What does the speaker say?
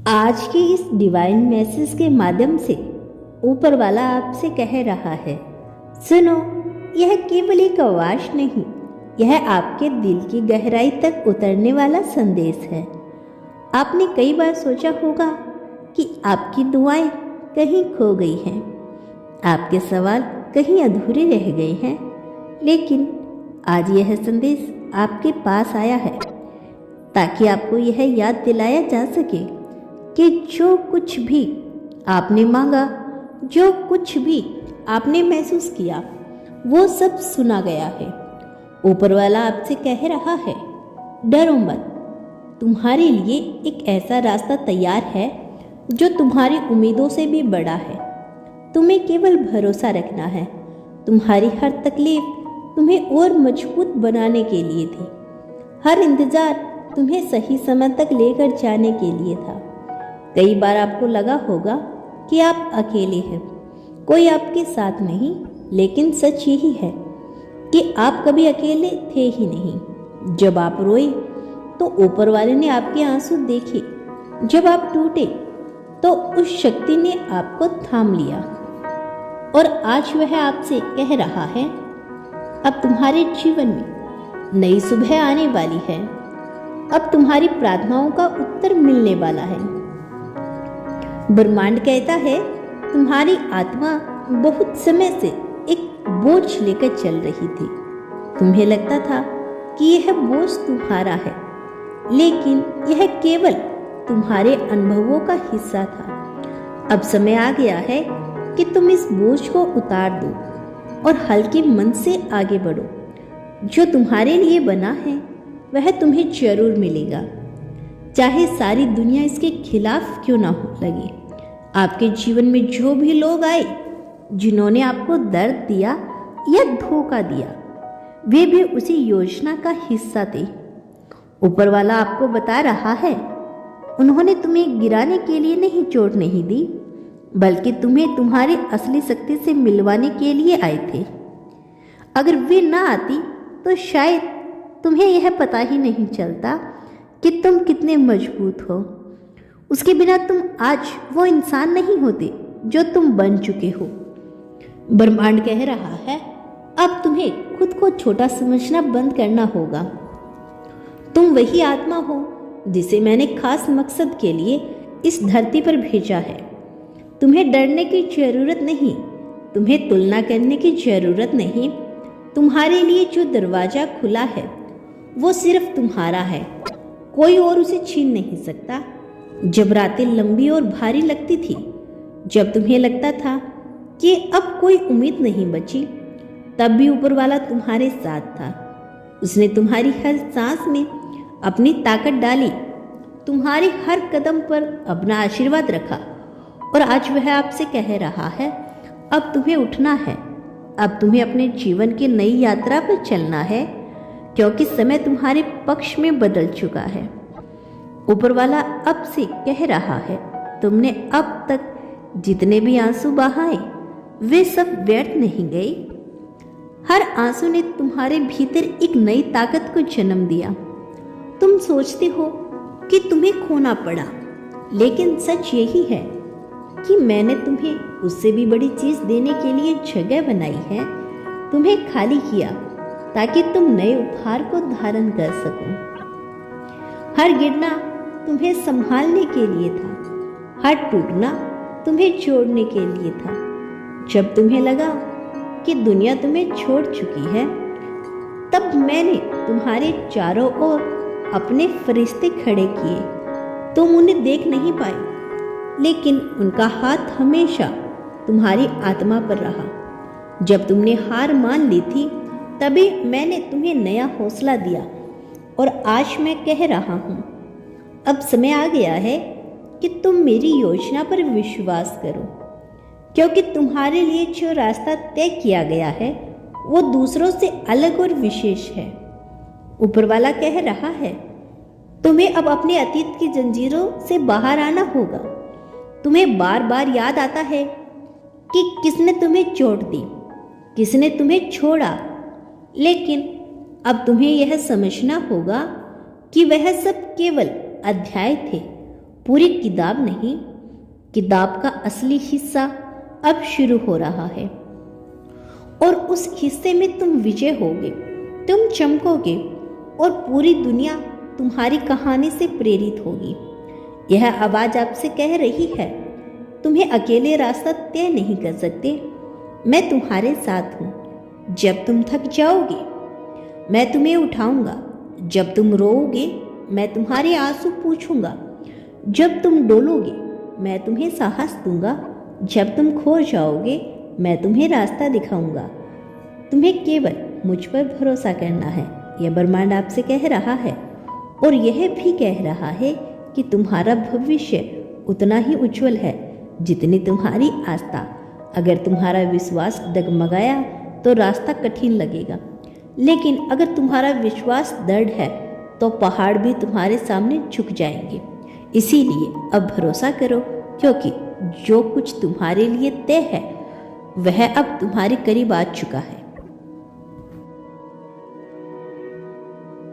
आज के इस डिवाइन मैसेज के माध्यम से ऊपर वाला आपसे कह रहा है, सुनो, यह केवल एक आवाज नहीं, यह आपके दिल की गहराई तक उतरने वाला संदेश है। आपने कई बार सोचा होगा कि आपकी दुआएं कहीं खो गई हैं, आपके सवाल कहीं अधूरे रह गए हैं, लेकिन आज यह संदेश आपके पास आया है ताकि आपको यह याद दिलाया जा सके कि जो कुछ भी आपने मांगा, जो कुछ भी आपने महसूस किया, वो सब सुना गया है। ऊपर वाला आपसे कह रहा है, डरो मत, तुम्हारे लिए एक ऐसा रास्ता तैयार है जो तुम्हारी उम्मीदों से भी बड़ा है। तुम्हें केवल भरोसा रखना है। तुम्हारी हर तकलीफ तुम्हें और मजबूत बनाने के लिए थी। हर इंतजार तुम्हें सही समय तक लेकर जाने के लिए था। कई बार आपको लगा होगा कि आप अकेले हैं, कोई आपके साथ नहीं, लेकिन सच यही है कि आप कभी अकेले थे ही नहीं। जब आप रोए तो ऊपर वाले ने आपके आंसू देखे। जब आप टूटे तो उस शक्ति ने आपको थाम लिया। और आज वह आपसे कह रहा है, अब तुम्हारे जीवन में नई सुबह आने वाली है। अब तुम्हारी प्रार्थनाओं का उत्तर मिलने वाला है। ब्रह्मांड कहता है, तुम्हारी आत्मा बहुत समय से एक बोझ लेकर चल रही थी। तुम्हें लगता था कि यह बोझ तुम्हारा है, लेकिन यह केवल तुम्हारे अनुभवों का हिस्सा था। अब समय आ गया है कि तुम इस बोझ को उतार दो और हल्के मन से आगे बढ़ो। जो तुम्हारे लिए बना है वह तुम्हें जरूर मिलेगा, चाहे सारी दुनिया इसके खिलाफ क्यों ना हो लगे। आपके जीवन में जो भी लोग आए जिन्होंने आपको दर्द दिया या धोखा दिया, वे भी उसी योजना का हिस्सा थे। ऊपर वाला आपको बता रहा है, उन्होंने तुम्हें गिराने के लिए नहीं, चोट नहीं दी, बल्कि तुम्हें तुम्हारी असली शक्ति से मिलवाने के लिए आए थे। अगर वे ना आती तो शायद तुम्हें यह पता ही नहीं चलता कि तुम कितने मजबूत हो। उसके बिना तुम आज वो इंसान नहीं होते जो तुम बन चुके हो। ब्रह्मांड कह रहा है, अब तुम्हें खुद को छोटा समझना बंद करना होगा। तुम वही आत्मा हो जिसे मैंने खास मकसद के लिए इस धरती पर भेजा है। तुम्हें डरने की जरूरत नहीं, तुम्हें तुलना करने की जरूरत नहीं। तुम्हारे लिए जो दरवाजा खुला है वो सिर्फ तुम्हारा है, कोई और उसे छीन नहीं सकता। जब रातें लंबी और भारी लगती थी, जब तुम्हें लगता था कि अब कोई उम्मीद नहीं बची, तब भी ऊपर वाला तुम्हारे साथ था। उसने तुम्हारी हर सांस में अपनी ताकत डाली, तुम्हारे हर कदम पर अपना आशीर्वाद रखा। और आज वह आपसे कह रहा है, अब तुम्हें उठना है, अब तुम्हें अपने जीवन की नई यात्रा पर चलना है, क्योंकि समय तुम्हारे पक्ष में बदल चुका है। ऊपर वाला अब से कह रहा है, तुमने अब तक जितने भी आंसू बहाए वे सब व्यर्थ नहीं गए। हर आंसू ने तुम्हारे भीतर एक नई ताकत को जन्म दिया। तुम सोचते हो कि तुम्हें खोना पड़ा, लेकिन सच यही है कि मैंने तुम्हें उससे भी बड़ी चीज देने के लिए जगह बनाई है। तुम्हें खाली किया ताकि तुम नए उपहार को धारण कर सको। हर गिरना तुम्हें संभालने के लिए था, हर टूटना तुम्हें जोड़ने के लिए था। जब तुम्हें लगा कि दुनिया तुम्हें छोड़ चुकी है, तब मैंने तुम्हारे चारों ओर अपने फरिश्ते खड़े किए। तुम उन्हें देख नहीं पाए, लेकिन उनका हाथ हमेशा तुम्हारी आत्मा पर रहा। जब तुमने हार मान ली थी, तभी मैंने तुम्हें नया हौसला दिया। और आज मैं कह रहा हूँ, अब समय आ गया है कि तुम मेरी योजना पर विश्वास करो, क्योंकि तुम्हारे लिए जो रास्ता तय किया गया है वो दूसरों से अलग और विशेष है। ऊपर वाला कह रहा है, तुम्हें अब अपने अतीत की जंजीरों से बाहर आना होगा। तुम्हें बार बार याद आता है कि किसने तुम्हें चोट दी, किसने तुम्हें छोड़ा, लेकिन अब तुम्हें यह समझना होगा कि वह सब केवल अध्याय थे पूरी किताब नहीं, किताब का असली हिस्सा अब शुरू हो रहा है और उस हिस्से में तुम विजय होगे, तुम चमकोगे और पूरी दुनिया तुम्हारी कहानी से प्रेरित होगी। यह आवाज़ आपसे कह रही है, तुम्हें अकेले रास्ता तय नहीं कर सकते, मैं तुम्हारे साथ हूँ। जब तुम थक जाओगे मैं तुम्हें उठाऊंगा, जब तुम रोओगे मैं तुम्हारे आंसू पूछूंगा, जब तुम डोलोगे मैं तुम्हें साहस दूंगा, जब तुम खो जाओगे मैं तुम्हें रास्ता दिखाऊंगा। तुम्हें केवल मुझ पर भरोसा करना है, यह ब्रह्मांड आपसे कह रहा है। और यह भी कह रहा है कि तुम्हारा भविष्य उतना ही उज्जवल है जितनी तुम्हारी आस्था। अगर तुम्हारा विश्वास डगमगाया तो रास्ता कठिन लगेगा, लेकिन अगर तुम्हारा विश्वास दृढ़ है तो पहाड़ भी तुम्हारे सामने झुक जाएंगे। इसीलिए अब भरोसा करो, क्योंकि जो कुछ तुम्हारे लिए तय है वह अब तुम्हारे करीब आ चुका है।